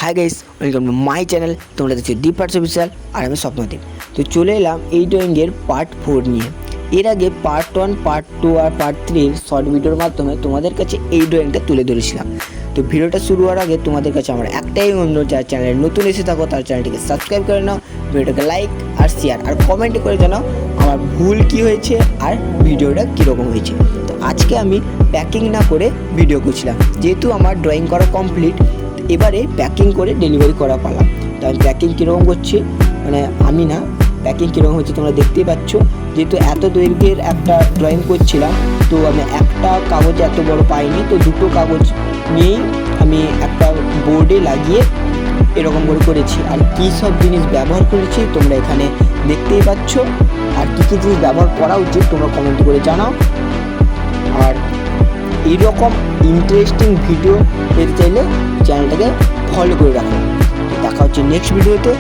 Hi guys, welcome to my channel. তোমরা দেখছো deep arts official আর আমি স্বপ্নদীপ। তো চলে এলাম এই ড্রয়িংয়ের পার্ট 4 নিয়ে। এর আগে পার্ট 1, পার্ট 2 আর পার্ট 3 শর্ট ভিডিওর মাধ্যমে তোমাদের কাছে এই ড্রয়িংটা তুলে ধরেছিলাম। তো ভিডিওটা শুরু হওয়ার আগে তোমাদের কাছে আমার একটাই অনুরোধ, যারা চ্যানেলে নতুন এসে থাকো তার চ্যানেলটিকে সাবস্ক্রাইব করে নাও, ভিডিওটাকে লাইক আর শেয়ার আর কমেন্ট করে জানাও আমার ভুল কী হয়েছে আর ভিডিওটা কীরকম হয়েছে। তো আজকে আমি প্যাকিং না করে ভিডিও করছিলাম, যেহেতু আমার ড্রয়িং করা কমপ্লিট, এবারে প্যাকিং করে ডেলিভারি করা পালাম। তো আমি প্যাকিং কীরকম করছি, মানে আমি না, প্যাকিং কীরকম হচ্ছে তোমরা দেখতেই পাচ্ছ। যেহেতু এত দৈর্ঘ্যের একটা ড্রয়িং করছিলাম, তো আমি একটা কাগজ এত বড় পাইনি, তো দুটো কাগজ নিয়েই আমি একটা বোর্ডে লাগিয়ে এরকম করে করেছি। আর কী সব জিনিস ব্যবহার করেছি তোমরা এখানে দেখতেই পাচ্ছ। আর কী কী জিনিস ব্যবহার করা উচিত তোমরা কমেন্ট করে জানাও। আর এইরকম ইন্টারেস্টিং ভিডিও পেতে চাইলে চ্যানেলটাকে ফলো করে রাখো। দেখা হচ্ছে নেক্সট ভিডিওতে।